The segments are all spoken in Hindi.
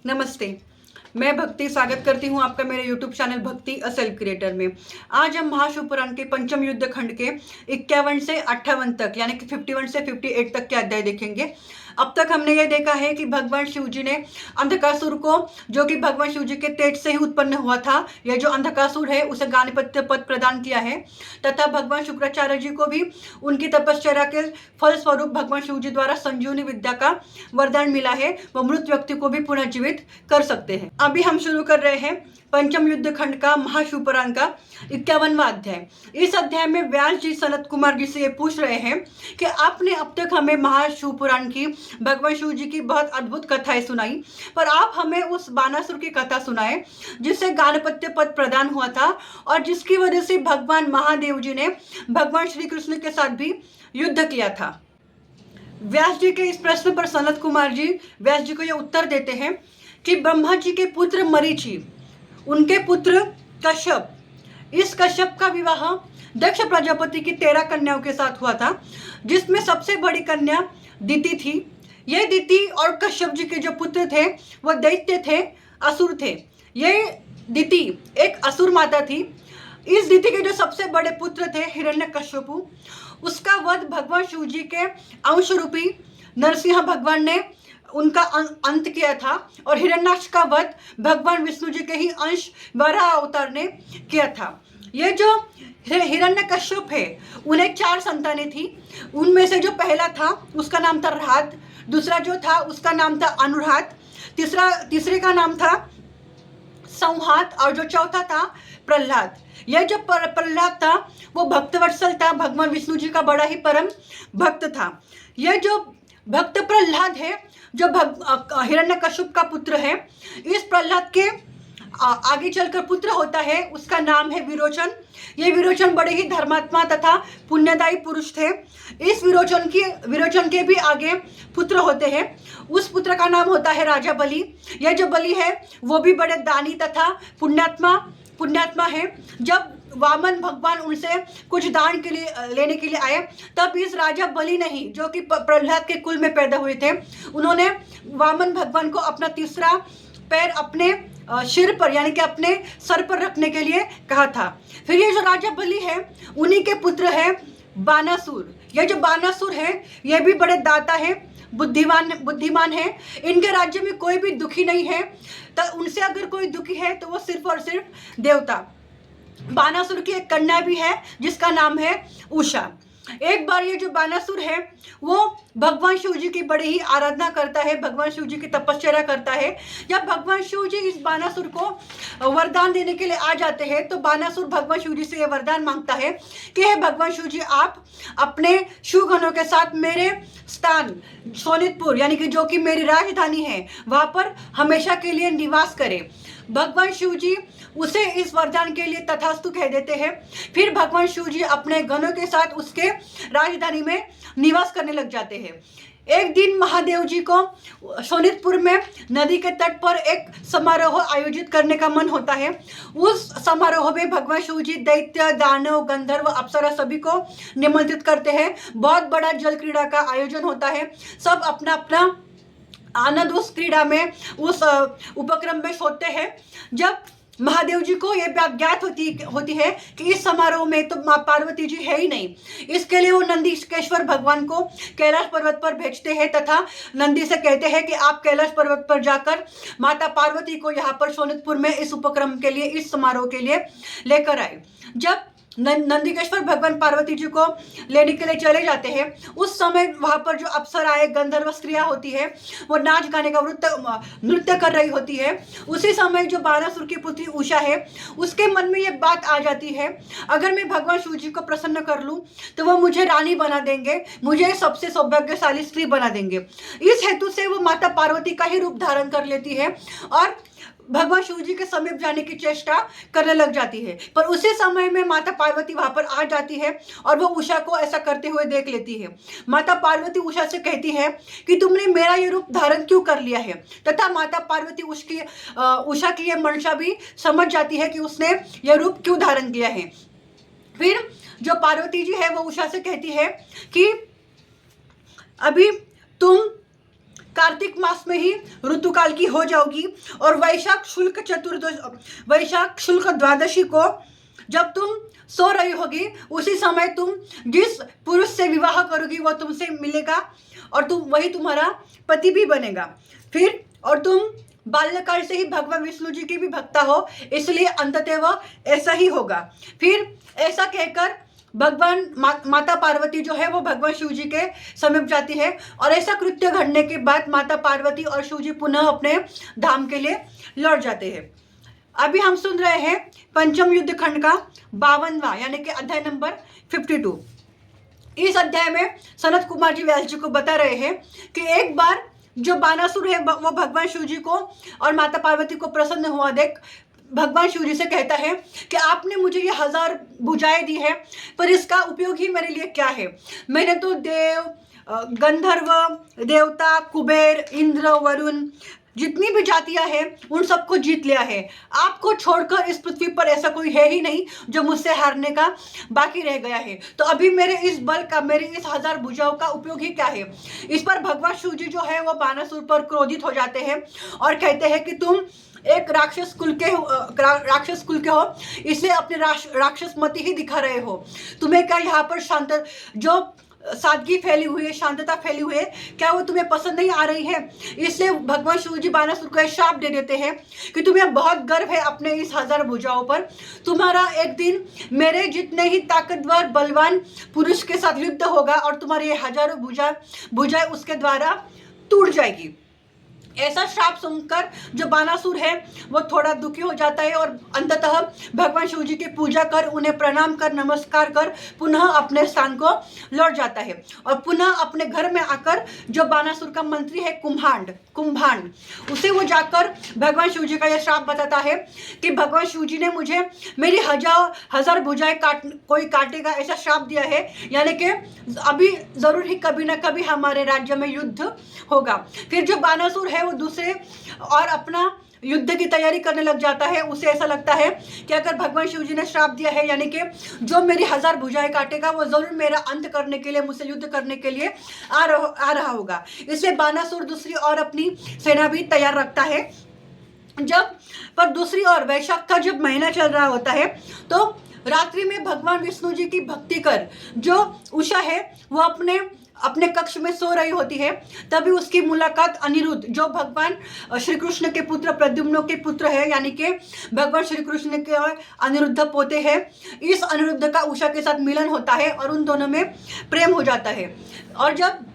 नमस्ते। मैं भक्ति स्वागत करती हूँ आपका मेरे YouTube चैनल भक्ति अ सेल्फ क्रिएटर में। आज हम महाशिवपुराण के पंचम युद्ध खंड के 51 से 58 तक यानी कि 51 से 58 तक के अध्याय देखेंगे। अब तक हमने ये देखा है कि भगवान शिव जी ने अंधकासुर को, जो कि भगवान शिव जी के तेज से ही उत्पन्न हुआ था, यह जो अंधकासुर है उसे गाणपत्य पद प्रदान किया है, तथा भगवान शुक्राचार्य जी को भी उनकी तपश्चर्या के फल स्वरूप भगवान शिव जी द्वारा संजीवनी विद्या का वरदान मिला है। वह मृत व्यक्ति को भी पुनर्जीवित कर सकते हैं। अभी हम शुरू कर रहे हैं पंचम युद्ध खंड का महाशिवपुराण का 51वां अध्याय। इस अध्याय में व्यास जी सनत कुमार जी से ये पूछ रहे हैं कि आपने अब तक हमें महाशिवपुराण की, भगवान शिव जी की बहुत अद्भुत कथाएं सुनाई, पर आप हमें उस बानासुर की कथा सुनाए जिससे गाणपत्य पद प्रदान हुआ था और जिसकी वजह से भगवान महादेव जी ने भगवान श्री कृष्ण के साथ भी युद्ध किया था। व्यास जी के इस प्रश्न पर सनत कुमार जी व्यास जी को यह उत्तर देते हैं कि ब्रह्मा जी के पुत्र मरीचि, उनके पुत्र कश्यप, इस कश्यप का विवाह दक्ष प्रजापति की 13 कन्याओं के साथ हुआ था, जिसमें सबसे बड़ी कन्या दिति थी। ये दिति और कश्यप जी के जो पुत्र थे वह दैत्य थे, असुर थे। ये दिति एक असुर माता थी। इस दिति के जो सबसे बड़े पुत्र थे हिरण्यकश्यपु, उसका वध भगवान शिव जी के अंश रूपी नरसिंह भगवान ने उनका अंत किया था, और हिरण्याक्ष का वध भगवान विष्णु जी के ही अंश वराह अवतार ने किया था। ये जो हिरण्यकश्यप है उन्हें 4 संतानें थी। उनमें से जो पहला था उसका नाम था राहत, दूसरा जो था उसका नाम था अनुरात, तीसरे का नाम था संहात, और जो चौथा था प्रहलाद। यह जो प्रहलाद था वो भक्तवत्सल था, भगवान विष्णु जी का बड़ा ही परम भक्त था। यह जो भक्त प्रहलाद है जो हिरण्यकश्यप का पुत्र है, इस प्रहलाद के आगे चलकर पुत्र होता है, उसका नाम है विरोचन। ये विरोचन बड़े ही धर्मात्मा तथा पुण्यदायी पुरुष थे। इस विरोचन के भी आगे पुत्र होते हैं। उस पुत्र का नाम होता है राजा बलि। यह जो बलि है वो भी बड़े दानी तथा पुण्यात्मा है। जब वामन भगवान उनसे कुछ दान के लिए लेने के लिए आए, तब इस राजा बलि नहीं, जो कि प्रहलाद के कुल में पैदा हुए थे, उन्होंने वामन भगवान को अपना तीसरा पैर अपने सिर पर यानी कि अपने सर पर रखने के लिए कहा था। फिर ये जो राजा बलि है उन्हीं के पुत्र है बानासुर। यह जो बानासुर है यह भी बड़े दाता है, बुद्धिमान है। इनके राज्य में कोई भी दुखी नहीं है, तो उनसे अगर कोई दुखी है तो वो सिर्फ और सिर्फ देवता। बानासुर की एक कन्या भी है जिसका नाम है उषा। एक बार ये जो बानासुर है वो भगवान शिव जी की बड़ी ही आराधना करता है, भगवान शिव जी की तपश्चर्या करता है। जब भगवान शिव जी इस बानासुर को वरदान देने के लिए आ जाते हैं तो बानासुर भगवान शिव जी से ये वरदान मांगता है कि हे भगवान शिव जी, आप अपने शिवगणों के साथ मेरे स्थान सोनितपुर यानी कि जो कि मेरी राजधानी है वहां पर हमेशा के लिए निवास करें। भगवान शिव जी उसे इस वरदान के लिए तथास्तु कह देते हैं। फिर भगवान शिव जी अपने गणों के साथ उसके राजधानी में निवास करने लग जाते हैं। एक दिन महादेव जी को शोनितपुर में नदी के तट पर एक समारोह आयोजित करने का मन होता है। उस समारोह में भगवान शिव जी दैत्य, दानव, गंधर्व, अप्सरा सभी को निमंत्रित करते हैं। बहुत बड़ा जल क्रीड़ा का आयोजन होता है। सब अपना अपना आनंद उस क्रीड़ा में, उस उपक्रम में सोते हैं। जब महादेव जी को यह बात ज्ञात होती है कि इस समारोह में तो माँ पार्वती जी है ही नहीं, इसके लिए वो नंदीकेश्वर भगवान को कैलाश पर्वत पर भेजते हैं तथा नंदी से कहते हैं कि आप कैलाश पर्वत पर जाकर माता पार्वती को यहाँ पर सोनितपुर में इस उपक्रम के लिए, इस समारोह के लिए लेकर आए। जब नंदीकेश्वर भगवान पार्वती जी को लेने के लिए चले जाते हैं, उस समय वहां पर जो अप्सराएं, गंधर्व स्त्रियां होती है वो नाच गाने का नृत्य कर रही होती है। उसी समय जो बानासुर की पुत्री उषा है उसके मन में ये बात आ जाती है, अगर मैं भगवान शिव जी को प्रसन्न कर लूं तो वो मुझे रानी बना देंगे, मुझे सबसे सौभाग्यशाली स्त्री बना देंगे। इस हेतु से वो माता पार्वती का ही रूप धारण कर लेती है और भगवान शिव जी के समीप जाने की चेष्टा करने लग जाती है। पर उसी समय में माता पार्वती वहां पर आ जाती है और वो उषा को ऐसा करते हुए देख लेती है। माता पार्वती उषा से कहती है कि तुमने मेरा ये रूप धारण क्यों कर लिया है, तथा माता पार्वती उषा की यह मंशा भी समझ जाती है कि उसने यह रूप क्यों धारण किया है। फिर जो पार्वती जी है वो उषा से कहती है कि अभी तुम कार्तिक मास में ही ऋतुकाल की हो जाओगी और वैशाख शुल्क द्वादशी को जब तुम सो रही होगी उसी समय तुम जिस पुरुष से विवाह करोगी वो तुमसे मिलेगा और वही तुम्हारा पति भी बनेगा। फिर और तुम बाल्यकाल से ही भगवान विष्णु जी की भी भक्ता हो, इसलिए अंततः वह ऐसा ही होगा। फिर ऐसा कहकर भगवान माता पार्वती जो है वो भगवान शिव जी के समीप जाती है और ऐसा कृत्य घटने के बाद माता पार्वती और शिव जी पुनः अपने धाम के लिए लौट जाते हैं। अभी हम सुन रहे हैं पंचम युद्ध खंड का 52वां यानी कि अध्याय नंबर 52। इस अध्याय में सनत कुमार जी व्यास जी को बता रहे हैं कि एक बार जो बानासुर है वो भगवान शिव जी को और माता पार्वती को प्रसन्न हुआ देख भगवान शिव जी से कहता है कि आपने मुझे ये 1000 भुजाएं दी है, पर इसका उपयोग ही मेरे लिए क्या है। मैंने तो देव, गंधर्व, देवता, कुबेर, इंद्र, वरुण जितनी भी जातियां हैं उन सबको जीत लिया है। आपको छोड़कर इस पृथ्वी पर ऐसा कोई है ही नहीं जो मुझसे हारने का बाकी रह गया है। तो अभी मेरे इस बल का, मेरी इस 1000 भुजाओं का उपयोग ही क्या है। इस पर भगवान शिव जी जो है वो बानासुर पर क्रोधित हो जाते हैं और कहते हैं कि तुम एक राक्षस कुल के हो, इसलिए अपने राक्षस मति ही दिखा रहे हो। तुम्हें क्या यहाँ पर जो सादगी फैली हुई है, शांतता फैली हुई है, क्या वो तुम्हें पसंद नहीं आ रही है। इसलिए भगवान शिव जी बानासुर को श्राप दे देते हैं कि तुम्हें बहुत गर्व है अपने इस 1000 भुजाओं पर। तुम्हारा एक दिन मेरे जितने ही ताकतवर बलवान पुरुष के साथ युद्ध होगा और तुम्हारी ये 1000 भुजाएं उसके द्वारा टूट जाएगी। ऐसा श्राप सुनकर जो बानासुर है वो थोड़ा दुखी हो जाता है और अंततः भगवान शिव जी की पूजा कर, उन्हें प्रणाम कर, नमस्कार कर पुनः अपने स्थान को लौट जाता है और पुनः अपने घर में आकर जो बानासुर का मंत्री है कुंभांड उसे वो जाकर भगवान शिव जी का यह श्राप बताता है कि भगवान शिव जी ने मुझे मेरी 1000 भुजाएं कोई काटेगा ऐसा श्राप दिया है, यानी कि अभी जरूर ही कभी ना कभी हमारे राज्य में युद्ध होगा। फिर जो बानासुर है वो दूसरे और अपना युद्ध की तैयारी करने लग जाता है। उसे ऐसा लगता है कि अगर भगवान शिव जी ने श्राप दिया है, यानी कि जो मेरी 1000 भुजाएं काटेगा वो जरूर मेरा अंत करने के लिए, मुझसे युद्ध करने के लिए आ रहा होगा। इसलिए बानासुर दूसरी और अपनी सेना भी तैयार रखता है। पर दूसरी ओर वैशाख का जब महीना चल रहा होता है तो रात्रि में भगवान विष्णु जी की भक्ति कर जो उषा है वो अपने कक्ष में सो रही होती है। तभी उसकी मुलाकात अनिरुद्ध, जो भगवान श्री कृष्ण के पुत्र प्रद्युम्न के पुत्र है, यानी कि भगवान श्री कृष्ण के अनिरुद्ध पोते हैं, इस अनिरुद्ध का उषा के साथ मिलन होता है और उन दोनों में प्रेम हो जाता है। और जब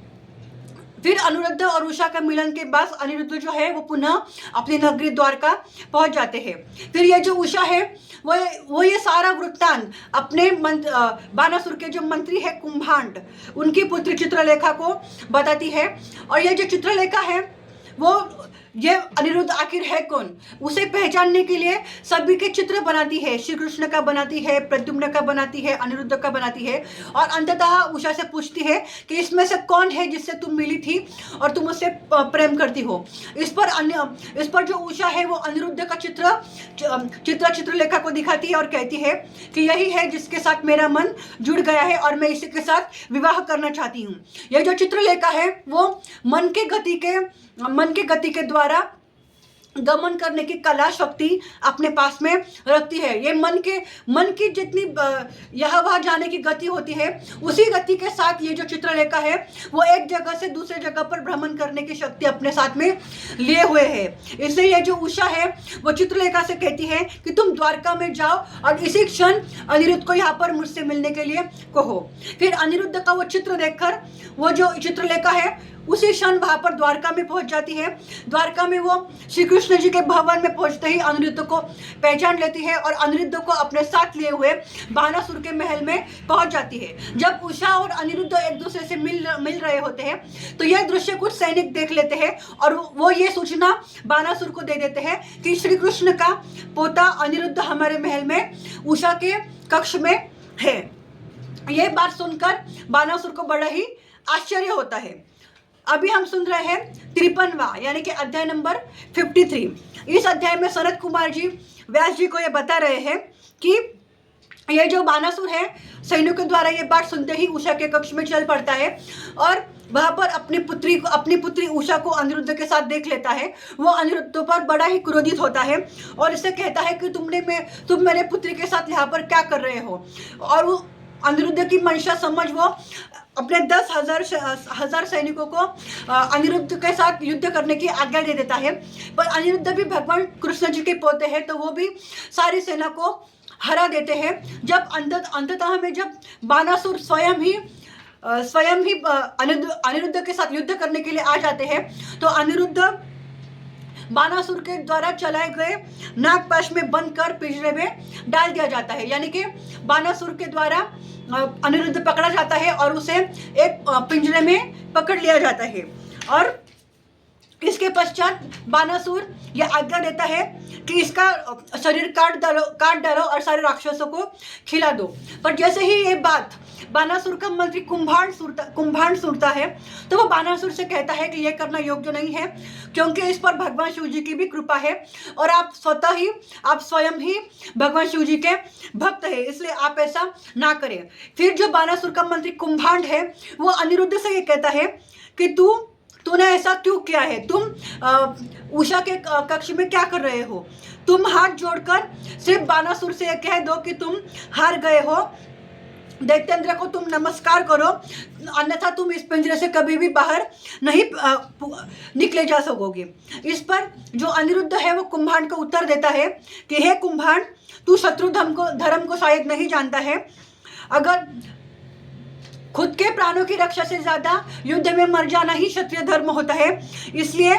फिर अनिरुद्ध और उषा का मिलन के बाद अनिरुद्ध जो है वो पुनः अपनी नगरी द्वारका पहुंच जाते हैं। फिर ये जो उषा है वो ये सारा वृत्तांत अपने बानासुर के जो मंत्री है कुंभांड, उनकी पुत्री चित्रलेखा को बताती है। और ये जो चित्रलेखा है वो ये अनिरुद्ध आखिर है कौन, उसे पहचानने के लिए सभी के चित्र बनाती है। श्री कृष्ण का बनाती है, प्रद्युम्न का बनाती है, अनिरुद्ध का बनाती है और अंततः उषा से पूछती है कि इसमें से कौन है जिससे तुम मिली थी और तुम उससे प्रेम करती हो। इस पर जो उषा है वो अनिरुद्ध का चित्रलेखा को दिखाती है और कहती है कि यही है जिसके साथ मेरा मन जुड़ गया है और मैं इसी के साथ विवाह करना चाहती हूँ। यह जो चित्रलेखा है वो मन के गति के द्वारा गमन करने की कला शक्ति अपने पास में रखती है। ये मन की जितनी यहाँ वहाँ जाने की गति होती है, उसी गति के साथ ये जो चित्रलेखा है वो एक जगह से दूसरे जगह पर भ्रमण करने की शक्ति अपने साथ में लिए हुए है। इसलिए ये जो उषा है वो चित्रलेखा से कहती है कि तुम द्वारका में जाओ और इसी क्षण अनिरुद्ध को यहाँ पर मुझसे मिलने के लिए कहो। फिर अनिरुद्ध का वो चित्र देखकर वो जो चित्रलेखा है उसी क्षण वहां पर द्वारका में पहुंच जाती है। द्वारका में वो श्री कृष्ण जी के भवन में पहुंचते ही अनिरुद्ध को पहचान लेती है और अनिरुद्ध को अपने साथ लिए हुए बानासुर के महल में पहुंच जाती है। जब उषा और अनिरुद्ध एक दूसरे से मिल रहे होते हैं तो यह दृश्य कुछ सैनिक देख लेते हैं और वो ये सूचना बानासुर को दे देते हैं कि श्री कृष्ण का पोता अनिरुद्ध हमारे महल में उषा के कक्ष में है। यह बात सुनकर बानासुर को बड़ा ही आश्चर्य होता है। अभी हम सुन रहे हैं 53वां यानी कि अध्याय नंबर 53। इस अध्याय में सनत कुमार जी व्यास जी को ये बता रहे हैं कि ये जो बानासुर है सैनिकों के द्वारा ये बात सुनते ही उषा के कक्ष में चल पड़ता है और वहां पर अपनी पुत्री उषा को अनिरुद्ध के साथ देख लेता है। वो अनिरुद्ध पर बड़ा ही क्रोधित होता है और इससे कहता है कि तुम मेरे पुत्री के साथ यहाँ पर क्या कर रहे हो। और वो अनिरुद्ध की मंशा समझ वो अपने 10,000 सैनिकों को अनिरुद्ध के साथ युद्ध करने की आज्ञा दे देता है। पर अनिरुद्ध भी भगवान कृष्ण जी के पोते हैं, तो वो भी सारी सेना को हरा देते हैं। जब अंततः में जब बानासुर स्वयं ही अनिरुद्ध के साथ युद्ध करने के लिए आ जाते हैं, तो अनिरुद्ध बानासुर के द्वारा चलाए गए नागपाश में बंद कर पिंजरे में डाल दिया जाता है। यानी कि बानासुर के द्वारा अनिरुद्ध पकड़ा जाता है और उसे एक पिंजरे में पकड़ लिया जाता है। और इसके पश्चात बानासुर यह आज्ञा देता है कि इसका शरीर काट डालो और सारे राक्षसों को खिला दो। पर जैसे ही ये बात बानासुर का मंत्री कुंभांड सुनता है, तो वो बानासुर से कहता है कि यह करना योग्य नहीं है, क्योंकि इस पर भगवान शिव जी की भी कृपा है और आप स्वयं ही भगवान शिव जी के भक्त है, इसलिए आप ऐसा ना करें। फिर जो बानासुर का मंत्री कुंभांड है, वो अनिरुद्ध से ये कहता है कि तूने ऐसा क्यों किया है? तुम उषा के कक्ष में क्या कर रहे हो? तुम हाथ जोड़कर सिर्फ बानासुर से कह दो कि तुम हार गए हो, दैत्येंद्र को तुम नमस्कार करो, अन्यथा तुम इस पिंजरे से कभी भी बाहर नहीं निकले जा सकोगे। इस पर जो अनिरुद्ध है वो कुंभांड को उत्तर देता है कि हे कुंभांड, तू शत्रु धर्म को शायद नहीं जानता है। अगर खुद के प्राणों की रक्षा से ज्यादा युद्ध में मर जाना ही क्षत्रिय धर्म होता है, इसलिए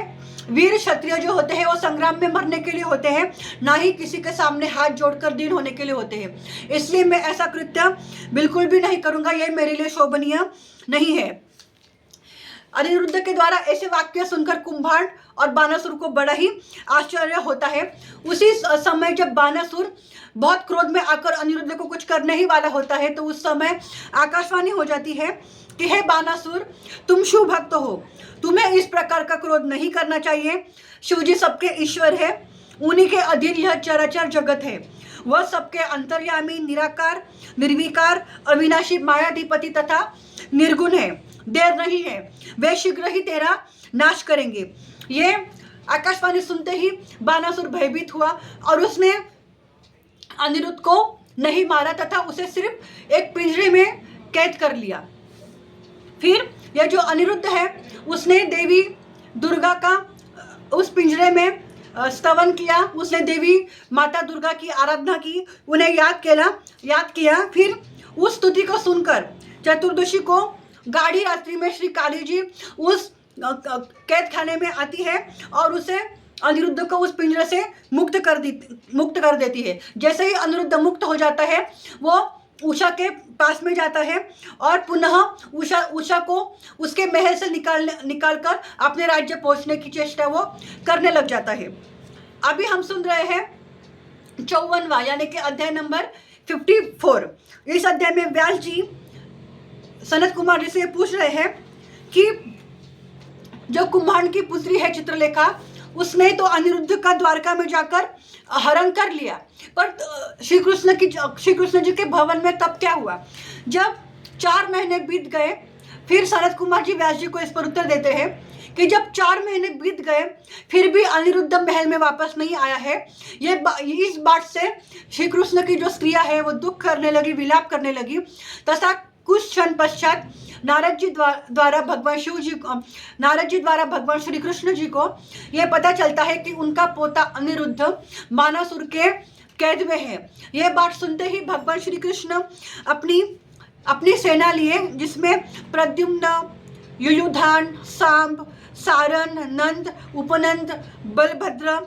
वीर क्षत्रिय जो होते हैं वो संग्राम में मरने के लिए होते हैं, ना ही किसी के सामने हाथ जोड़कर दीन होने के लिए होते हैं। इसलिए मैं ऐसा कृत्य बिल्कुल भी नहीं करूंगा, यह मेरे लिए शोभनीय नहीं है। अनिरुद्ध के द्वारा ऐसे वाक्य सुनकर कुंभांड और बानासुर को बड़ा ही आश्चर्य होता है। उसी समय जब बानासुर बहुत क्रोध में आकर अनिरुद्ध को कुछ करने ही वाला होता है, तो उस समय आकाशवाणी हो जाती है कि हे बानासुर, तुम शिव भक्त हो, तुम्हें इस प्रकार का क्रोध नहीं करना चाहिए। शिव जी सबके ईश्वर है, उन्हीं के अधीन यह चराचर जगत है। वह सबके अंतर्यामी, निराकार, निर्विकार, अविनाशी, मायाधिपति तथा निर्गुण है। देर नहीं है, वे शीघ्र ही तेरा नाश करेंगे। ये आकाशवाणी सुनते ही बानासुर भयभीत हुआ और उसने अनिरुद्ध को नहीं मारा तथा उसे सिर्फ एक पिंजरे में कैद कर लिया। फिर यह जो अनिरुद्ध है, उसने देवी दुर्गा का उस पिंजरे में स्तवन किया, उसने देवी माता दुर्गा की आराधना की, उन्हें याद किया। फिर उस स्तुति को सुनकर चतुर्दशी को गाढ़ी रात्रि में श्री काली जी उस कैद खाने में आती है और उसे अनिरुद्ध को उस पिंजरे से मुक्त कर देती है। जैसे ही अनिरुद्ध मुक्त हो जाता है, वो उषा के पास में जाता है और पुनः उषा को उसके महल से निकालकर अपने राज्य पहुंचने की चेष्टा वो करने लग जाता है। अभी हम सुन रहे हैं 54वां यानी कि अध्याय नंबर 54। इस अध्याय में व्यास जी सनत कुमार जी से पूछ रहे हैं कि जो कुंभांड की पुत्री है चित्रलेखा, उसने तो अनिरुद्ध का द्वारका में जाकर हरण कर लिया, पर श्री कृष्ण जी के भवन में तब क्या हुआ? जब 4 महीने बीत गए, फिर सनत कुमार जी व्यास जी को इस पर उत्तर देते हैं कि जब 4 महीने बीत गए फिर भी अनिरुद्ध महल में वापस नहीं आया है। इस बात से श्री कृष्ण की जो स्त्रियां है वो दुख करने लगी, विलाप करने लगी। तथा कुछ क्षण पश्चात नारद जी द्वारा भगवान श्री कृष्ण जी को यह पता चलता है कि उनका पोता अनिरुद्ध बानासुर के कैद में है। यह बात सुनते ही भगवान श्री कृष्ण अपनी सेना लिए, जिसमें प्रद्युम्न, युयुधान, सांब, सारन, नंद, उपनंद, बलभद्र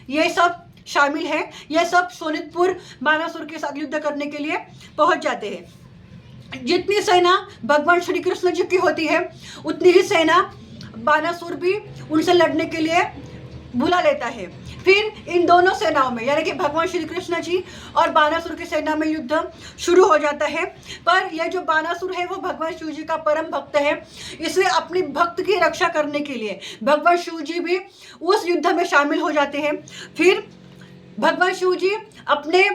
ये सब शामिल है। ये सब शोणितपुर बानासुर के साथ युद्ध करने के लिए पहुंच जाते हैं। जितनी सेना भगवान श्री कृष्ण जी की होती है, उतनी ही सेना बानासुर भी उनसे लड़ने के लिए बुला लेता है। फिर इन दोनों सेनाओं में यानी कि भगवान श्री कृष्ण जी और बानासुर की सेना में युद्ध शुरू हो जाता है। पर यह जो बानासुर है वो भगवान शिव जी का परम भक्त है, इसलिए अपनी भक्त की रक्षा करने के लिए भगवान शिव जी भी उस युद्ध में शामिल हो जाते हैं। फिर भगवान शिव जी अपने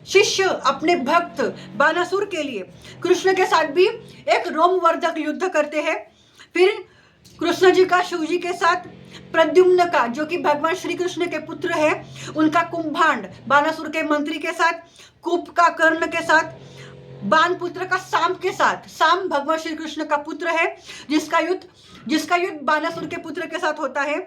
शिष्य, अपने भक्त बानासुर के लिए कृष्ण के साथ भी एक रोमवर्धक युद्ध करते हैं। फिर कृष्ण जी का शिव जी के साथ, प्रद्युम्न का जो कि भगवान श्री कृष्ण के पुत्र है उनका कुंभांड बानासुर के मंत्री के साथ, कुप का कर्ण के साथ, बान पुत्र का साम के साथ। साम भगवान श्री कृष्ण का पुत्र है जिसका युद्ध बानासुर के पुत्र के साथ होता है,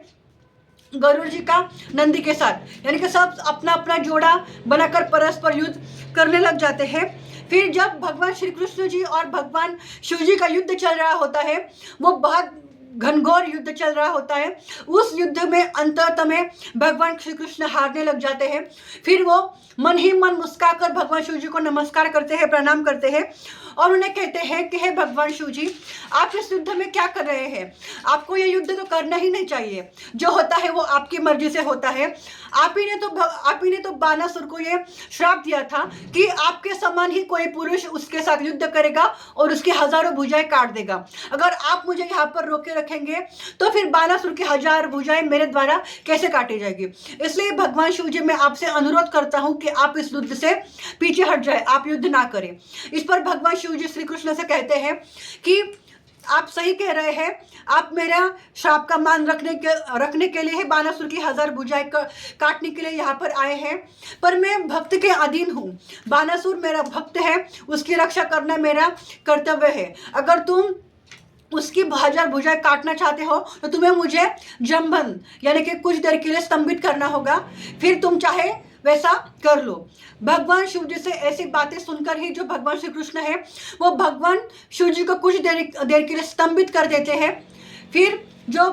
गरुड़ जी का नंदी के साथ। यानी कि सब अपना अपना जोड़ा बनाकर परस्पर युद्ध करने लग जाते हैं। फिर जब भगवान श्री कृष्ण जी और भगवान शिव जी का युद्ध चल रहा होता है, वो बहुत घनघोर युद्ध चल रहा होता है। उस युद्ध में अंततः में भगवान श्री कृष्ण हारने लग जाते हैं। फिर वो मन ही मन मुस्कुराकर भगवान शिव जी को नमस्कार करते हैं, प्रणाम करते हैं और उन्हें कहते हैं कि हे भगवान शिव जी, आप इस युद्ध में क्या कर रहे हैं? आपको ये युद्ध तो करना ही नहीं चाहिए। जो होता है वो आपकी मर्जी से होता है। आप ही ने तो बानासुर को ये श्राप दिया था कि आपके समान ही कोई पुरुष उसके साथ युद्ध करेगा और उसकी हजारों भुजाएं काट देगा। अगर आप मुझे यहाँ पर रोके रखेंगे तो फिर बानासुर की 1000 भुजाएं मेरे द्वारा कैसे काटी जाएगी? इसलिए भगवान शिव जी, मैं आपसे अनुरोध करता हूँ कि आप इस युद्ध से पीछे हट जाए, आप युद्ध ना करें। इस पर भगवान शिव जी श्री कृष्ण से कहते हैं कि आप सही कह रहे हैं, आप मेरा श्राप का मान रखने के लिए बानासुर की 1000 भुजाएं काटने के लिए यहाँ पर आए हैं, पर मैं भक्त के अधीन हूँ। बानासुर मेरा भक्त है, उसकी रक्षा करना मेरा कर्तव्य है। अगर तुम उसकी 1000 भुजाएं काटना चाहते हो तो तुम्हें मुझे जमबंद यानी कि कुछ देर के लिए स्तंभित करना होगा, फिर तुम चाहे वैसा कर लो। भगवान शिव जी से ऐसी बातें सुनकर ही जो भगवान श्री कृष्ण है वो भगवान शिव जी को कुछ देर के लिए स्तंभित कर देते हैं। फिर जो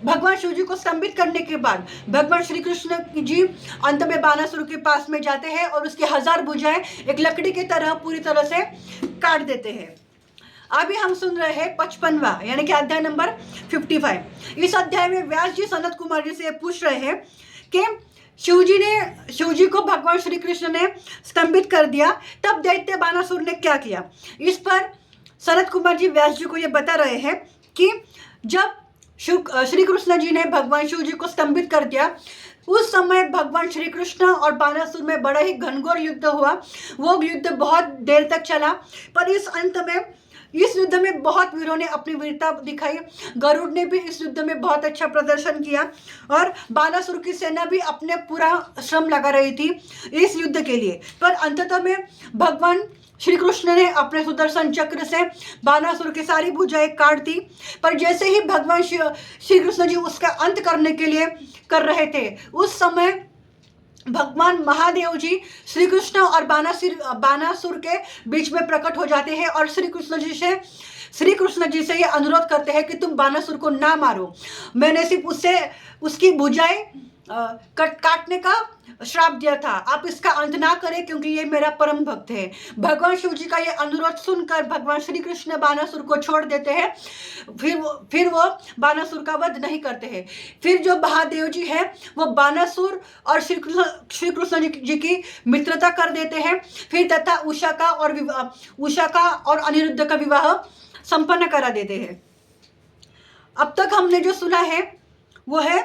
भगवान शिव जी को स्तंभित करने के बाद भगवान श्री कृष्ण जी अंत में बानासुर के पास में जाते हैं और उसकी 1000 भुजाएं एक लकड़ी की तरह पूरी तरह से काट देते हैं। अभी हम सुन रहे हैं 55वां यानी कि अध्याय नंबर 55। इस अध्याय में व्यास जी सनत कुमार जी से पूछ रहे हैं कि शिव जी को भगवान श्री कृष्ण ने स्तंभित कर दिया, तब दैत्य बानासुर ने क्या किया? इस पर सनत कुमार जी व्यास जी को ये बता रहे हैं कि जब श्री कृष्ण जी ने भगवान शिव जी को स्तंभित कर दिया, उस समय भगवान श्री कृष्ण और बानासुर में बड़ा ही घनघोर युद्ध हुआ। वो युद्ध बहुत देर तक चला, पर इस युद्ध में बहुत वीरों ने अपनी वीरता दिखाई। गरुड़ ने भी इस युद्ध में बहुत अच्छा प्रदर्शन किया और बानासुर की सेना भी अपने पूरा श्रम लगा रही थी इस युद्ध के लिए। पर अंततः में भगवान श्री कृष्ण ने अपने सुदर्शन चक्र से बानासुर की सारी भुजाएं काट दी। पर जैसे ही भगवान श्री कृष्ण जी उसका अंत करने के लिए कर रहे थे, उस समय भगवान महादेव जी श्री कृष्ण और बानासुर के बीच में प्रकट हो जाते हैं और श्री कृष्ण जी से ये अनुरोध करते हैं कि तुम बानासुर को ना मारो। मैंने सिर्फ उसकी भुजाएं काटने का श्राप दिया था, आप इसका अंत ना करें क्योंकि ये मेरा परम भक्त है। भगवान शिव जी का ये अनुरोध सुनकर भगवान श्री कृष्ण बानासुर को छोड़ देते हैं। फिर वो बानासुर का वध नहीं करते हैं। फिर जो महादेव जी है वो बानासुर और श्री कृष्ण जी की मित्रता कर देते हैं। फिर तथा उषा का और अनिरुद्ध का विवाह संपन्न करा देते हैं। अब तक हमने जो सुना है वो है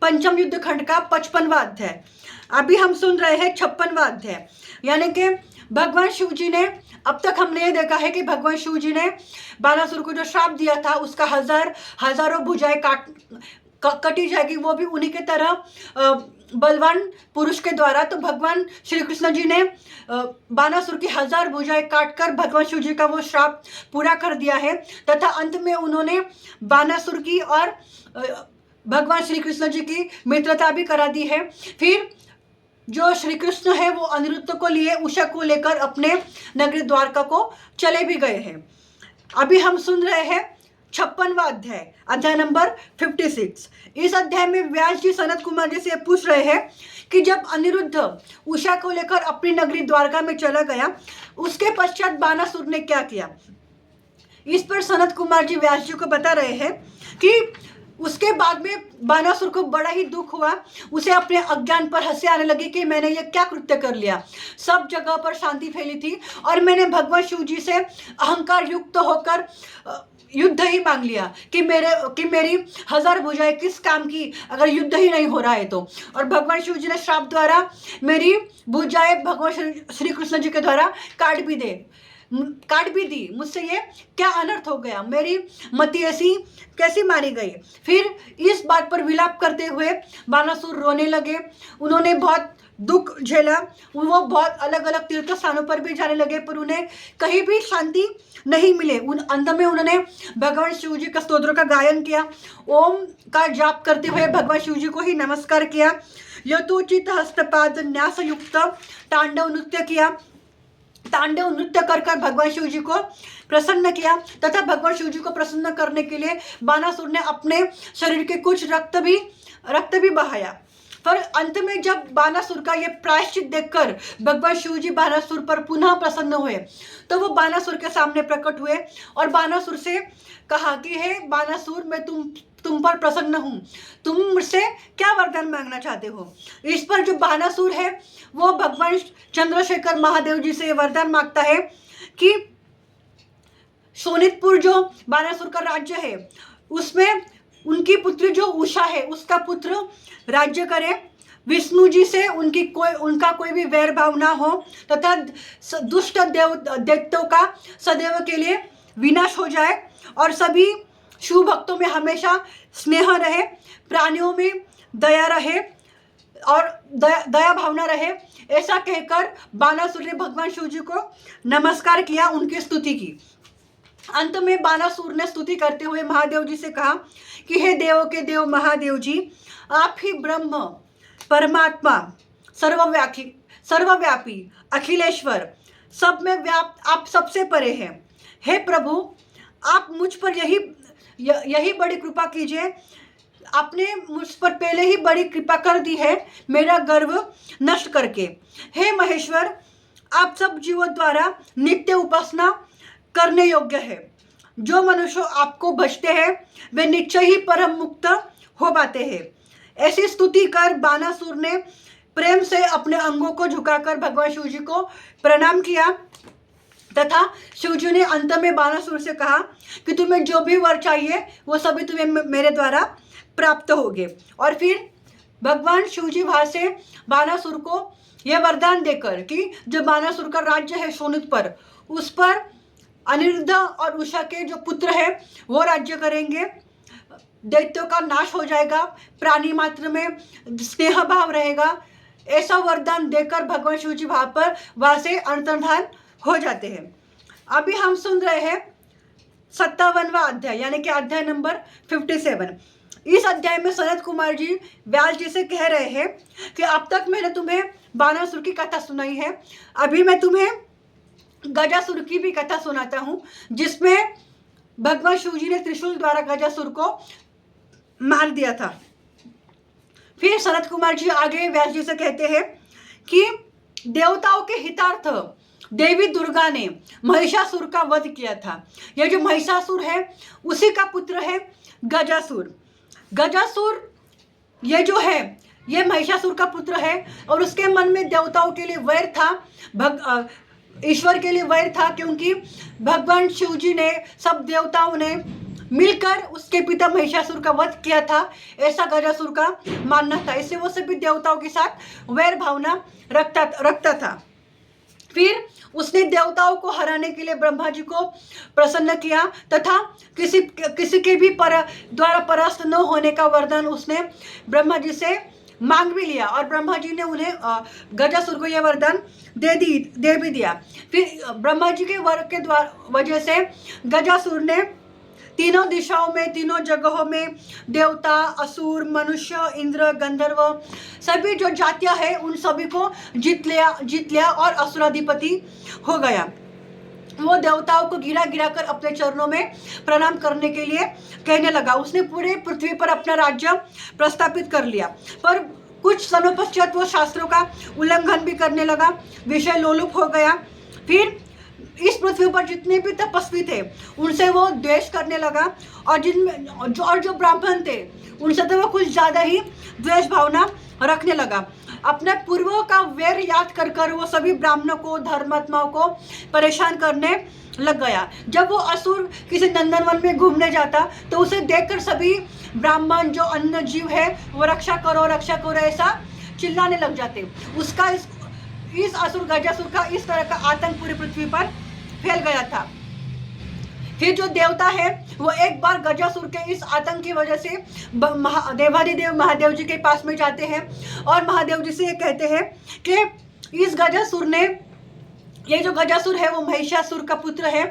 पंचम युद्ध खंड का 55वां अध्याय। अभी हम सुन रहे हैं 56वां अध्याय। यानी कि भगवान शिव जी ने, अब तक हमने ये देखा है कि भगवान शिव जी ने बानासुर को जो श्राप दिया था उसका हजारों भुजाएं कटी जाएगी, वो भी उन्हीं के तरह बलवान पुरुष के द्वारा। तो भगवान श्री कृष्ण जी ने बानासुर की 1000 भुजाएं काटकर भगवान शिव जी का वो श्राप पूरा कर दिया है तथा अंत में उन्होंने बानासुर की और भगवान श्री कृष्ण जी की मित्रता भी करा दी है। फिर जो श्री कृष्ण है वो अनिरुद्ध को लिए उषा को लेकर अपने नगरी द्वारका को चले भी गए हैं। अभी हम सुन रहे हैं 56वां अध्याय, अध्याय नंबर 56। इस अध्याय में व्यास जी सनत कुमार जी से पूछ रहे हैं कि जब अनिरुद्ध उषा को लेकर अपनी नगरी द्वारका में चला गया, उसके पश्चात बानासुर ने क्या किया? इस पर सनत कुमार जी व्यास जी को बता रहे हैं कि उसके बाद में बानासुर को बड़ा ही दुख हुआ। उसे अपने अज्ञान पर हंसी आने लगी कि मैंने ये क्या कृत्य कर लिया। सब जगह पर शांति फैली थी और मैंने भगवान शिव जी से अहंकार युक्त होकर युद्ध ही मांग लिया कि मेरी 1000 भुजाएं किस काम की अगर युद्ध ही नहीं हो रहा है तो। और भगवान शिव जी ने श्राप द्वारा मेरी भुजाएं भगवान श्री कृष्ण जी के द्वारा काट भी दे। काट भी दी, मुझसे ये क्या अनर्थ हो गया, मेरी मति ऐसी कैसी मारी गई। फिर इस बात पर विलाप करते हुए बानासुर रोने लगे। उन्होंने बहुत दुख झेला, वो बहुत अलग अलग तीर्थ स्थानों पर भी जाने लगे, पर उन्हें कहीं भी शांति नहीं मिले। अंत में उन्होंने भगवान शिव जी का स्तोत्र का गायन किया, ओम का जाप करते हुए भगवान शिव जी को ही नमस्कार किया, यथोचित हस्तपाद न्यास युक्त तांडव नृत्य किया। तांडव नृत्य कर कर भगवान शिव जी को प्रसन्न किया, तथा भगवान शिव जी को प्रसन्न करने के लिए बानासुर ने अपने शरीर के कुछ रक्त भी बहाया। पर अंत में जब बानासुर का ये प्रायश्चित देखकर भगवान शिव जी बानासुर पर पुनः प्रसन्न हुए, तो वो बानासुर के सामने प्रकट हुए और बानासुर से कहा कि हे बानासुर, मैं तुम पर प्रसन्न हूँ, तुम मुझसे क्या वरदान मांगना चाहते हो। इस पर जो बानासुर है वो भगवान चंद्रशेखर महादेव जी से वरदान मांगता है कि शोणितपुर जो बानासुर का राज्य है उसमें उनकी पुत्री जो उषा है उसका पुत्र राज्य करे, विष्णु जी से उनका कोई भी वैर भाव ना हो, तथा दुष्ट दैत्यों का सदैव के लिए विनाश हो जाए और सभी शिव भक्तों में हमेशा स्नेह रहे, प्राणियों में दया रहे और दया भावना रहे। ऐसा कहकर बानासुर ने भगवान शिव जी को नमस्कार किया, उनकी स्तुति की। अंत में बानासुर ने स्तुति करते हुए महादेव जी से कहा कि हे देवों के देव महादेव जी, आप ही ब्रह्म परमात्मा सर्वव्यापी अखिलेश्वर, सब में व्याप्त, आप सबसे परे हैं। हे प्रभु, आप मुझ पर यही बड़ी कृपा कीजिए, आपने मुझ पर पहले ही बड़ी कृपा कर दी है मेरा गर्व नष्ट करके। हे महेश्वर, आप सब जीवों द्वारा नित्य उपासना करने योग्य है। जो मनुष्य आपको भजते हैं वे निश्चय ही परम मुक्त हो पाते हैं। ऐसी स्तुति कर बानासुर ने प्रेम से अपने अंगों को झुकाकर भगवान शिव जी को प्रणाम किया, तथा शिव जी ने अंत में बानासुर से कहा कि तुम्हें जो भी वर चाहिए वो सभी तुम्हें मेरे द्वारा प्राप्त होंगे। और फिर भगवान शिव जी वहाँ से बानासुर को यह वरदान देकर कि जो बानासुर का राज्य है शोणितपुर, उस पर अनिरुद्ध और उषा के जो पुत्र है वो राज्य करेंगे, दैत्यों का नाश हो जाएगा, प्राणी मात्र में स्नेह भाव रहेगा। ऐसा वरदान देकर भगवान शिव जी वहाँ से अंतर्धान हो जाते हैं। अभी हम सुन रहे हैं 57वां अध्याय, यानी कि अध्याय नंबर 57। इस अध्याय में सनत कुमार जी व्यास जी से कह रहे हैं कि अब तक मैंने तुम्हें बानासुर की कथा सुनाई है, अभी मैं तुम्हें गजासुर की भी कथा सुनाता हूँ, जिसमें भगवान शिव जी ने त्रिशूल द्वारा गजासुर को मार दिया था। फिर सनत कुमार जी आगे व्यास जी से कहते हैं कि देवताओं के हितार्थ देवी दुर्गा ने महिषासुर का वध किया था। यह जो महिषासुर है उसी का पुत्र है गजासुर। गजासुर ये जो है ये महिषासुर का पुत्र है और उसके मन में देवताओं के लिए वैर था, ईश्वर के लिए वैर था, क्योंकि भगवान शिव जी ने सब देवताओं ने मिलकर उसके पिता महिषासुर का वध किया था, ऐसा गजासुर का मानना था। इससे वो सभी देवताओं के साथ वैर भावना रखता था। फिर उसने देवताओं को हराने के लिए ब्रह्मा जी को प्रसन्न किया, तथा किसी के भी द्वारा परास्त न होने का वरदान उसने ब्रह्मा जी से मांग भी लिया और ब्रह्मा जी ने उन्हें गजासुर को यह वरदान दे भी दिया। फिर ब्रह्मा जी के वर के वजह से गजासुर ने तीनों दिशाओं में, तीनों जगहों में देवता, असुर, मनुष्य, इंद्र, गंधर्व सभी जो जातियां हैं उन सभी को जीत लिया और असुराधिपति हो गया। वो देवताओं को गिरा कर अपने चरणों में प्रणाम करने के लिए कहने लगा। उसने पूरे पृथ्वी पर अपना राज्य प्रस्थापित कर लिया, पर कुछ समय पश्चात वो शास्त्रों का उल्लंघन भी करने लगा, विषय लोलुप हो गया। फिर इस पृथ्वी पर जितने भी तपस्वी थे उनसे वो द्वेष करने लगा और जो ब्राह्मण थे उनसे तो वो कुछ ज़्यादा ही द्वेष भावना रखने लगा। अपने पूर्वों का वैर याद कर वो सभी ब्राह्मणों को, धर्मात्माओं को परेशान करने लग गया। जब वो असुर किसी नंदनवन में घूमने जाता तो उसे देखकर सभी ब्राह्मण जो अन्य जीव है वो रक्षा करो ऐसा चिल्लाने लग जाते। उसका इस असुर गजासुर का इस तरह का आतंक पूरी पृथ्वी पर फैल गया था। फिर जो देवता है वो एक बार गजासुर के इस आतंक की वजह से देवाधिदेव महादेव जी के पास में जाते हैं और महादेव जी से ये कहते हैं कि इस गजासुर ने, ये जो गजासुर है वो महिषासुर का पुत्र है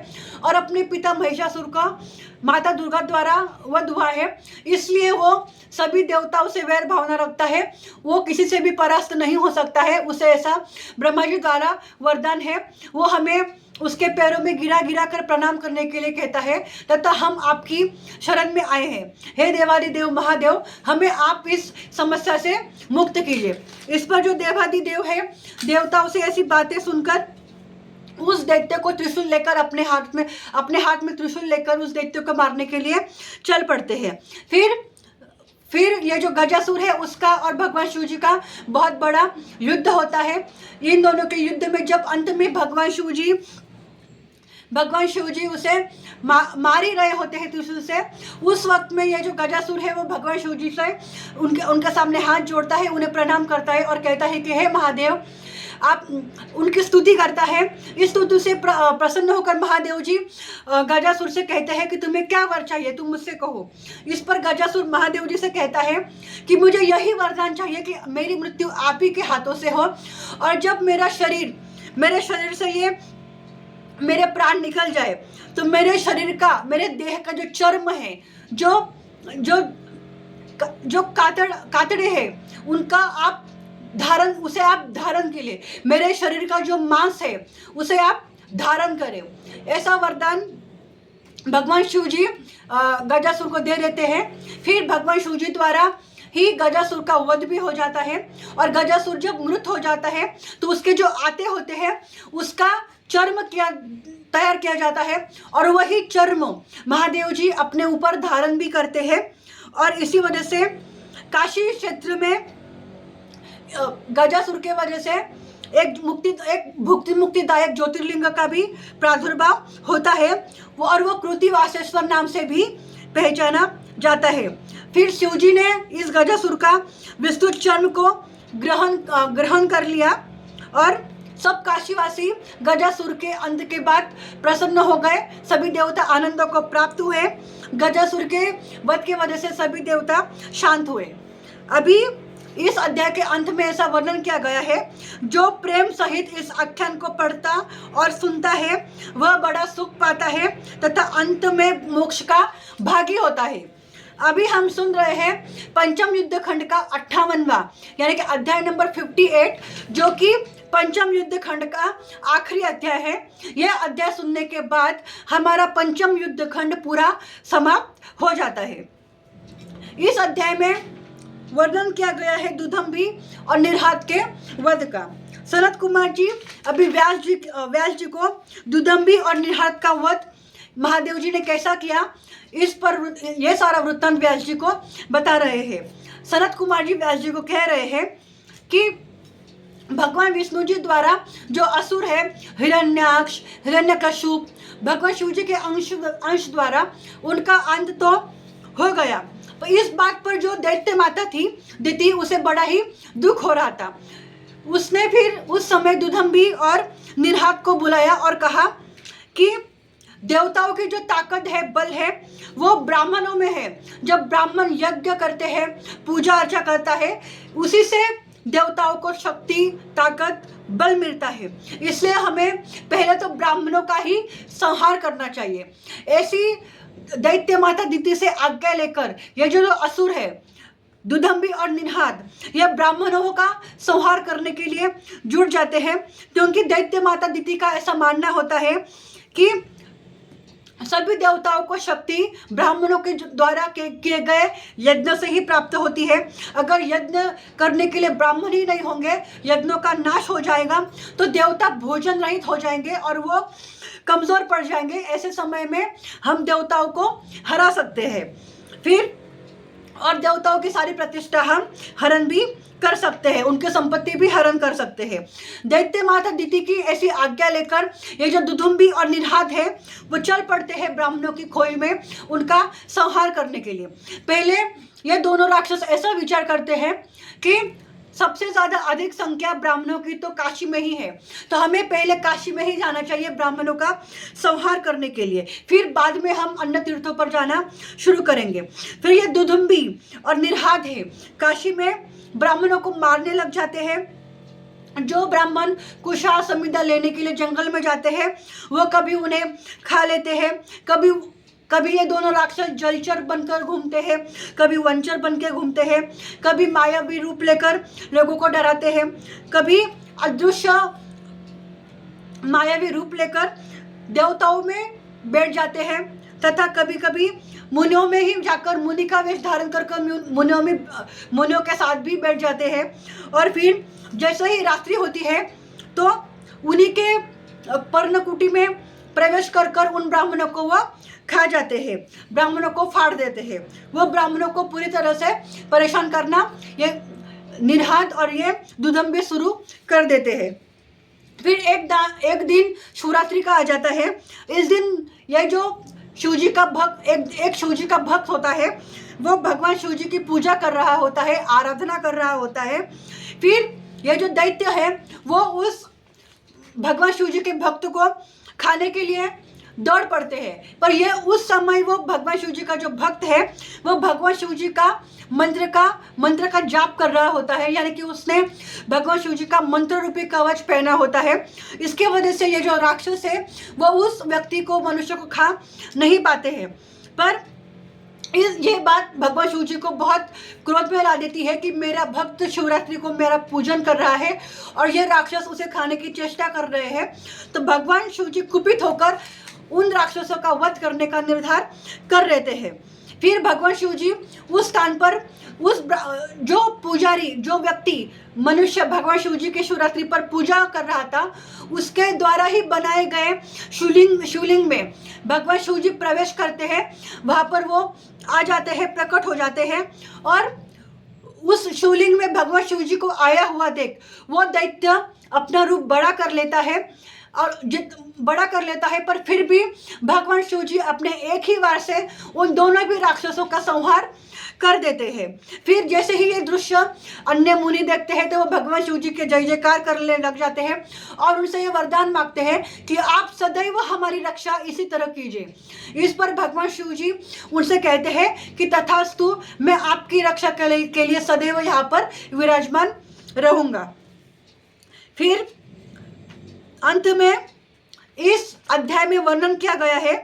और अपने पिता महिषासुर का माता दुर्गा द्वारा वध हुआ है, इसलिए वो सभी देवताओं से वैर भावना रखता है, वो किसी से भी परास्त नहीं हो सकता है। उसे ऐसा ब्रह्मा जी द्वारा वरदान है। वो हमें उसके पैरों में गिरा गिरा कर प्रणाम करने के लिए कहता है तथा हम आपकी शरण में आए हैं। हे देवादिदेव महादेव, हमें आप इस समस्या से मुक्त कीजिए। इस पर जो देवादिदेव है देवताओं से ऐसी बातें सुनकर उस दैत्य को त्रिशूल लेकर अपने हाथ में त्रिशूल लेकर उस दैत्य को मारने के लिए चल पड़ते हैं। फिर ये जो गजासुर है उसका और भगवान शिव जी का बहुत बड़ा युद्ध होता है। इन दोनों के युद्ध में जब अंत में भगवान शिव जी उसे मार ही रहे होते हैं त्रिशूल से, उस वक्त में ये जो गजासुर है वो भगवान शिव जी से उनके सामने हाथ जोड़ता है, उन्हें प्रणाम करता है और कहता है कि हे महादेव, आप उनकी स्तुति करता है। इस स्तुति से प्रसन्न होकर महादेव जी गजासुर से कहते हैं कि तुम्हें क्या वर चाहिए, तुम मुझसे कहो। इस पर गजासुर महादेव जी से कहता है कि मुझे यही वरदान चाहिए कि मेरी मृत्यु आप ही के हाथों से हो और जब मेरे शरीर से ये मेरे प्राण निकल जाए तो मेरे देह का जो चर्म है, जो कातड़े हैं उनका आप धारण के लिए मेरे शरीर का जो मांस है उसे आप धारण करें। ऐसा वरदान भगवान शिव जी गजासुर को दे देते हैं। फिर भगवान शिव जी द्वारा ही गजासुर का वध भी हो जाता है और गजासुर जब मृत हो जाता है तो उसके जो आते होते हैं उसका चर्म तैयार किया जाता है और वही चर्म महादेव जी अपने ऊपर धारण भी करते हैं। और इसी वजह से काशी क्षेत्र में गजासुर के वजह से एक मुक्तिदायक ज्योतिर्लिंग का भी प्रादुर्भाव होता है और वो कृतिवासेश्वर नाम से भी पहचाना जाता है। फिर शिव जी ने इस गजासुर का विस्तृत चर्म को ग्रहण कर लिया और सब काशीवासी गजासुर के अंत के बाद प्रसन्न हो गए। सभी देवता आनंद को प्राप्त हुए। गजासुर के वध की वजह से सभी देवता शांत हुए। अभी इस अध्याय के अंत में ऐसा वर्णन किया गया है, जो प्रेम सहित इस आख्यान को पढ़ता और सुनता है वह बड़ा सुख पाता है तथा अंत में मोक्ष का भागी होता है। अभी हम सुन रहे हैं पंचम युद्ध खंड का 58वां यानी कि अध्याय नंबर 58, जो कि पंचम युद्ध खंड का आखिरी अध्याय है। यह अध्याय सुनने के बाद हमारा पंचम युद्ध खंड पूरा समाप्त हो जाता है। इस अध्याय में वर्णन किया गया है दुदंभी और निरहात के वध का। सनत कुमार जी अभी व्यास जी को दुदंभी और निरहात का वध महादेव जी ने कैसा किया, इस पर यह सारा वृत्तांत व्यास जी को बता रहे हैं। सनत कुमार जी व्यास जी को कह रहे हैं कि भगवान विष्णु जी द्वारा जो असुर है हिरण्याक्ष, हिरण्यकश्यप, भगवान शिव जी के अंश द्वारा उनका अंत तो हो गया। तो इस बात पर जो दैत्य माता थी दिति, उसे बड़ा ही दुख हो रहा था। उसने फिर उस समय दुदंभी और निरहात को बुलाया और कहा कि देवताओं की जो ताकत है, बल है, वो ब्राह्मणों में है। जब ब्राह्मण यज्ञ करते हैं, पूजा अर्चा करता है, उसी से देवताओं को शक्ति, ताकत, बल मिलता है। इसलिए हमें पहले तो ब्राह्मणों का ही संहार करना चाहिए। ऐसी दैत्य माता दिति से आज्ञा लेकर ये जो असुर है दुदंभी और निरहात, ये ब्राह्मणों का संहार करने के लिए जुट जाते हैं, क्योंकि दैत्य माता दिति का ऐसा मानना होता है कि सभी देवताओं को शक्ति ब्राह्मणों के द्वारा किए गए यज्ञ से ही प्राप्त होती है। अगर यज्ञ करने के लिए ब्राह्मण ही नहीं होंगे, यज्ञों का नाश हो जाएगा, तो देवता भोजन रहित हो जाएंगे और वो कमजोर पड़ जाएंगे। ऐसे समय में हम देवताओं को हरा सकते हैं फिर, और देवताओं की सारी प्रतिष्ठा हम हरण भी कर सकते हैं, उनकी संपत्ति भी हरण कर सकते हैं। दैत्य माता दिति की ऐसी आज्ञा लेकर ये जो दुदुम्बी और निरहात है वो चल पड़ते हैं ब्राह्मणों की खोई में उनका संहार करने के लिए। पहले ये दोनों राक्षस ऐसा विचार करते हैं कि सबसे ज्यादा अधिक संख्या ब्राह्मणों की तो काशी में ही है, तो हमें पहले काशी में ही जाना चाहिए ब्राह्मणों का संहार करने के लिए, फिर बाद में हम अन्य तीर्थों पर जाना शुरू करेंगे। फिर ये दुदुम्बी और निरहाद है, काशी में ब्राह्मणों को मारने लग जाते हैं। जो ब्राह्मण कुशा समिधा लेने के लिए जंगल में जाते हैं वो कभी उन्हें खा लेते हैं, कभी ये दोनों राक्षस जलचर बनकर घूमते हैं, कभी वंचर बनकर घूमते हैं, कभी मायावी रूप लेकर लोगों को डराते हैं, कभी अदृश्य मायावी रूप लेकर देवताओं में बैठ जाते हैं, तथा कभी कभी मुनियों में ही जाकर मुनि का वेश धारण कर मुनियों के साथ भी बैठ जाते हैं। और फिर जैसे ही रात्रि होती है तो उन्हीं के पर्णकुटी में प्रवेश कर उन ब्राह्मणों को वह खा जाते हैं, ब्राह्मणों को फाड़ देते हैं। वो ब्राह्मणों को पूरी तरह से परेशान करना ये निरहाद और ये दुदुम्बी शुरू कर देते हैं। फिर एक दिन शिवरात्रि का आ जाता है। इस दिन ये जो शिव जी का भक्त एक शिव जी का भक्त होता है, वो भगवान शिव जी की पूजा कर रहा होता है, आराधना कर रहा होता है। फिर ये जो दैत्य है वो उस भगवान शिव जी के भक्त को खाने के लिए दौड़ पड़ते हैं, पर ये उस समय वो भगवान शिव जी का जो भक्त है वो भगवान शिव जी का मंत्र का जाप कर रहा होता है, यानी कि उसने भगवान शिव जी का मंत्र रूपी कवच पहना होता है। इसके वजह से ये जो राक्षस है वो उस व्यक्ति को, मनुष्य को खा नहीं पाते हैं। पर ये बात भगवान शिव जी को बहुत क्रोध में ला देती है कि मेरा भक्त शिवरात्रि को मेरा पूजन कर रहा है और ये राक्षस उसे खाने की चेष्टा कर रहे हैं। तो भगवान शिव जी कुपित होकर उन राक्षसों का वध करने का निर्धार कर लेते हैं। फिर भगवान शिव जी उस स्थान पर जो पुजारी, जो व्यक्ति मनुष्य भगवान शिव जी के शिवरात्रि पर पूजा कर रहा था, उसके द्वारा ही बनाए गए शिवलिंग में भगवान शिव जी प्रवेश करते हैं। वहाँ पर वो आ जाते हैं, प्रकट हो जाते हैं और उस शिवलिंग में भगवान शिव जी को आया हुआ देख वो दैत्य अपना रूप बड़ा कर लेता है और बड़ा कर लेता है, पर फिर भी भगवान शिव जी अपने एक ही वार से उन दोनों भी राक्षसों का संहार कर देते हैं। फिर जैसे ही ये दृश्य अन्य मुनि देखते हैं तो वो भगवान शिव जी के जय जयकार करने लग जाते हैं और उनसे ये वरदान मांगते हैं कि आप सदैव हमारी रक्षा इसी तरह कीजिए। इस पर भगवान शिव जी उनसे कहते हैं कि तथास्तु, मैं आपकी रक्षा के लिए सदैव यहाँ पर विराजमान रहूँगा। फिर अंत में इस अध्याय में वर्णन किया गया है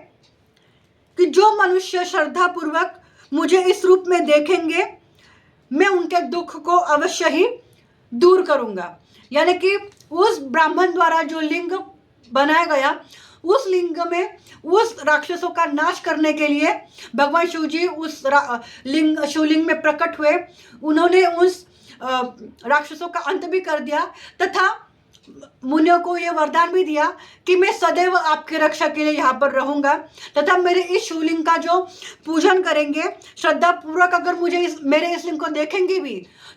कि जो मनुष्य श्रद्धा पूर्वक मुझे इस रूप में देखेंगे, मैं उनके दुख को अवश्य ही दूर करूंगा। यानी कि उस ब्राह्मण द्वारा जो लिंग बनाया गया, उस लिंग में उस राक्षसों का नाश करने के लिए भगवान शिव जी उस शिवलिंग में प्रकट हुए। उन्होंने उस राक्षसों का अंत भी कर दिया तथा मुनियों को यह वरदान भी दिया कि मैं सदैव आपकी रक्षा के लिए यहाँ पर रहूँगा तथा मेरे इस शिवलिंग का जो पूजन करेंगे श्रद्धा पूर्वक, अगर मुझे मेरे इस लिंग को देखेंगे भी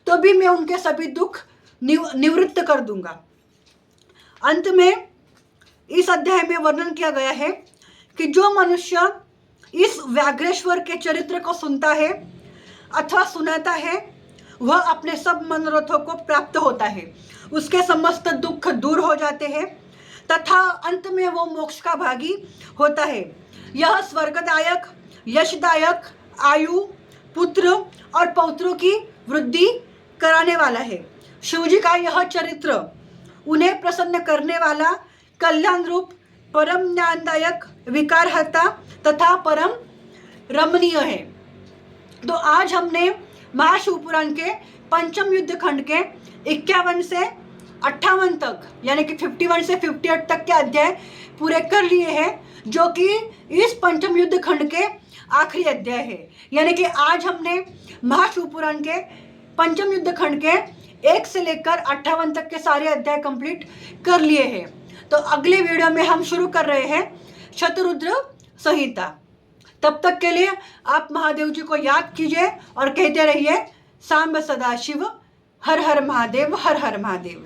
तो भी मैं उनके सभी दुख निवृत्त कर दूंगा। अंत में इस अध्याय में वर्णन किया गया है कि जो मनुष्य इस व्याघ्रेश्वर के चरित्र को सुनता है अथवा सुनाता है वह अपने सब मनोरथों को प्राप्त होता है, उसके समस्त दुख दूर हो जाते हैं तथा अंत में वो मोक्ष का भागी होता है। यह स्वर्गदायक, यशदायक, आयु, पुत्र और पौत्रों की वृद्धि कराने वाला है। शिव जी का यह चरित्र उन्हें प्रसन्न करने वाला, कल्याण रूप, परम ज्ञानदायक, विकारहर्ता तथा परम रमणीय है। तो आज हमने महाशिवपुराण के पंचम युद्ध खंड के 51 से 58 तक, यानी कि 51 से 58 तक के अध्याय पूरे कर लिए हैं, जो कि इस पंचम युद्ध खंड के आखिरी अध्याय है। यानी कि आज हमने महाशिवपुराण के पंचम युद्ध खंड के 1 से लेकर 58 तक के सारे अध्याय कंप्लीट कर लिए हैं। तो अगले वीडियो में हम शुरू कर रहे हैं शतरुद्र संहिता। तब तक के लिए आप महादेव जी को याद कीजिए और कहते रहिए सांब सदाशिव, हर हर महादेव, हर हर महादेव।